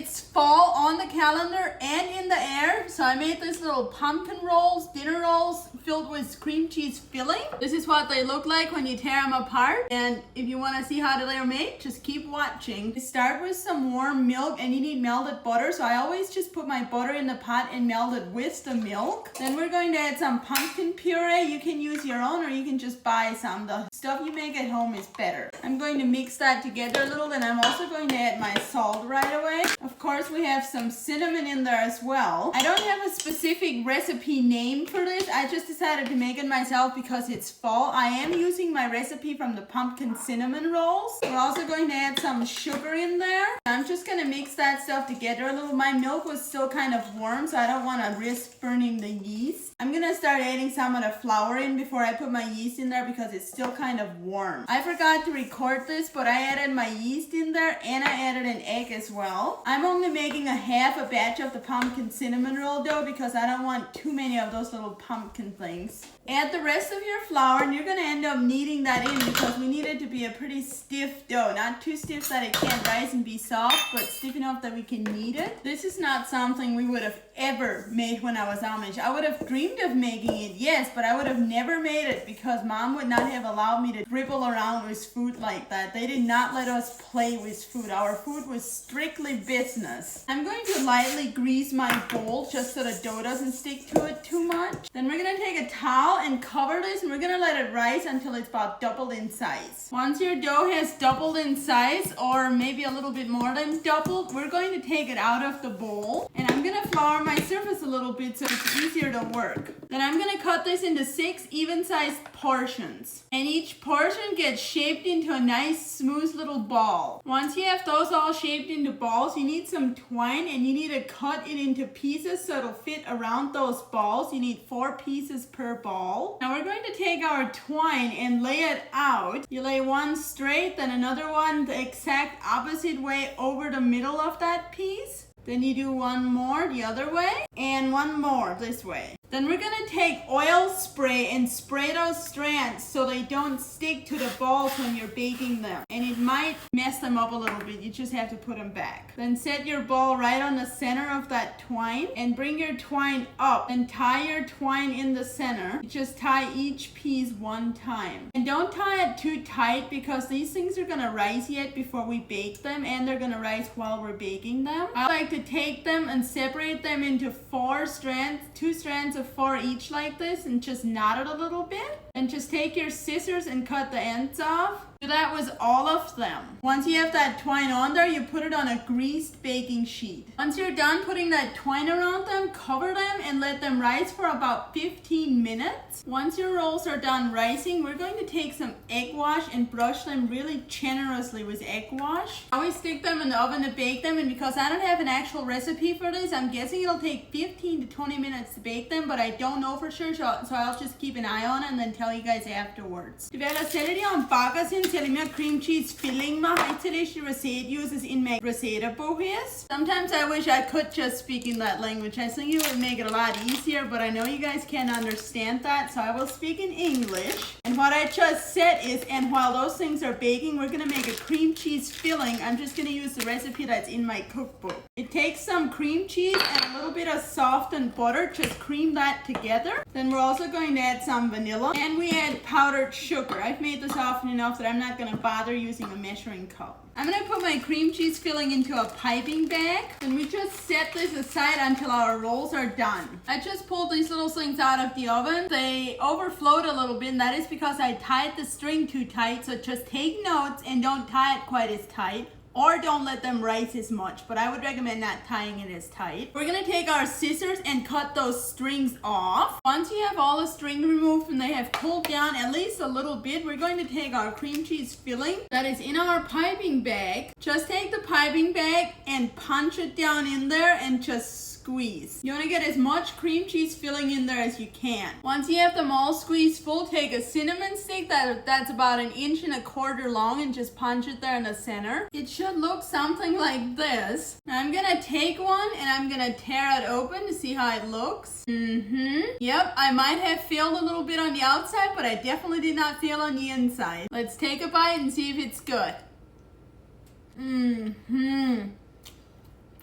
It's fall on the calendar and in the air, so I made these little pumpkin rolls, dinner rolls filled with cream cheese filling. This is what they look like when you tear them apart, and if you want to see how they are made, just keep watching. We start with some warm milk, and you need melted butter, so I always just put my butter in the pot and melt it with the milk. Then we're going to add some pumpkin puree. You can use your own or you can just buy some. The stuff you make at home is better. I'm going to mix that together a little, and I'm also going to add my salt right away. Of course, we have some cinnamon in there as well. I don't have a specific recipe name for this. I just decided to make it myself because it's fall. I am using my recipe from the pumpkin cinnamon rolls. We're also going to add some sugar in there. I'm just going to mix that stuff together a little. My milk was still kind of warm, so I don't want to risk burning the yeast. I'm going to start adding some of the flour in before I put my yeast in there because it's still kind of warm. I forgot to record this, but I added my yeast in there and I added an egg as well. I'm only making half a batch of the pumpkin cinnamon roll dough because I don't want too many of those little pumpkin things. Add the rest of your flour, and you're going to end up kneading that in because we need it to be a pretty stiff dough. Not too stiff that it can't rise and be soft, but stiff enough that we can knead it. This is not something we would have ever made when I was Amish. I would have dreamed of making it, yes, but I would have never made it because Mom would not have allowed me to dribble around with food like that. They did not let us play with food. Our food was strictly business. I'm going to lightly grease my bowl just so the dough doesn't stick to it too much. Then we're going to take a towel and cover this, and we're going to let it rise until it's about doubled in size. Once your dough has doubled in size, or maybe a little bit more than doubled, we're going to take it out of the bowl, and I'm going to flour my surface a little bit so it's easier to work. Then I'm going to cut this into 6 even-sized portions, and each portion gets shaped into a nice smooth little ball. Once you have those all shaped into balls, you need some twine, and you need to cut it into pieces so it'll fit around those balls. You need 4 pieces per ball. Now we're going to take our twine and lay it out. You lay one straight, then another one the exact opposite way over the middle of that piece. Then you do one more the other way, and one more this way. Then we're going to take oil spray and spray those strands so they don't stick to the balls when you're baking them. And it might mess them up a little bit. You just have to put them back. Then set your ball right on the center of that twine and bring your twine up and tie your twine in the center. Just tie each piece one time. And don't tie it too tight because these things are going to rise yet before we bake them, and they're going to rise while we're baking them. I like to take them and separate them into 4 strands, 2 strands of 4 each like this, and just knot it a little bit. And just take your scissors and cut the ends off. So that was all of them. Once you have that twine on there, you put it on a greased baking sheet. Once you're done putting that twine around them, cover them and let them rise for about 15 minutes. Once your rolls are done rising, we're going to take some egg wash and brush them really generously with egg wash. I always stick them in the oven to bake them, and because I don't have an actual recipe for this, I'm guessing it'll take 15 to 20 minutes to bake them, but I don't know for sure, so I'll just keep an eye on it and then tell you guys afterwards. Du vil sælge de om bakker sin til med cream cheese filling med high receipt uses in my recipe bookes. Sometimes I wish I could just speak in that language. I think it would make it a lot easier, but I know you guys can't understand that, so I will speak in English. And what I just said is, and while those things are baking, we're going to make a cream cheese filling. I'm just going to use the recipe that's in my cookbook. It takes some cream cheese and a little bit of softened butter. Just cream that together. Then we're also going to add some vanilla, and we add powdered sugar. I've made this often enough that I'm not going to bother using a measuring cup. I'm going to put my cream cheese filling into a piping bag, and we just set this aside until our rolls are done. I just pulled these little things out of the oven. They overflowed a little bit, and that is because I tied the string too tight, so just take notes and don't tie it quite as tight. Or don't let them rise as much, but I would recommend not tying it as tight. We're going to take our scissors and cut those strings off. Once you have all the string removed and they have cooled down at least a little bit, we're going to take our cream cheese filling that is in our piping bag. Just take the piping bag and punch it down in there and just squeeze. You want to get as much cream cheese filling in there as you can. Once you have them all squeezed full, take a cinnamon stick that's about 1.25 inches long and just punch it there in the center. It should look something like this. Now I'm gonna take one and I'm gonna tear it open to see how it looks. Yep, I might have failed a little bit on the outside, but I definitely did not fail on the inside. Let's take a bite and see if it's good.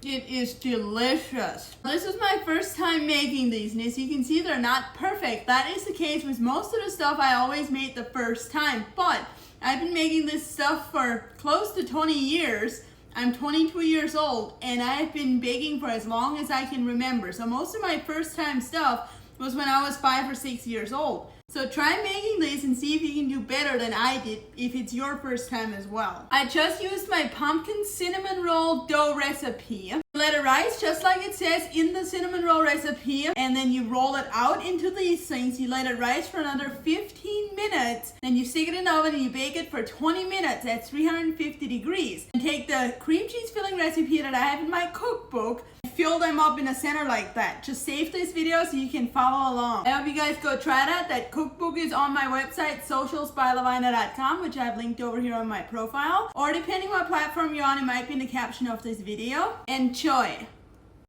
It is delicious. This is my first time making these, and as you can see, they're not perfect. That is the case with most of the stuff I always made the first time, but I've been making this stuff for close to 20 years. I'm 22 years old, and I've been baking for as long as I can remember. So most of my first time stuff was when I was 5 or 6 years old. So try making these and see if you can do better than I did if it's your first time as well. I just used my pumpkin cinnamon roll dough recipe. Let it rise just like it says in the cinnamon roll recipe, and then you roll it out into these things. You let it rise for another 15 minutes, then you stick it in the oven and you bake it for 20 minutes at 350 degrees. And take the cream cheese filling recipe that I have in my cookbook, fill them up in the center like that. Just save this video so you can follow along. I hope you guys go try that. That cookbook is on my website, socialsbylavina.com, which I've linked over here on my profile. Or depending what platform you're on, it might be in the caption of this video. Enjoy!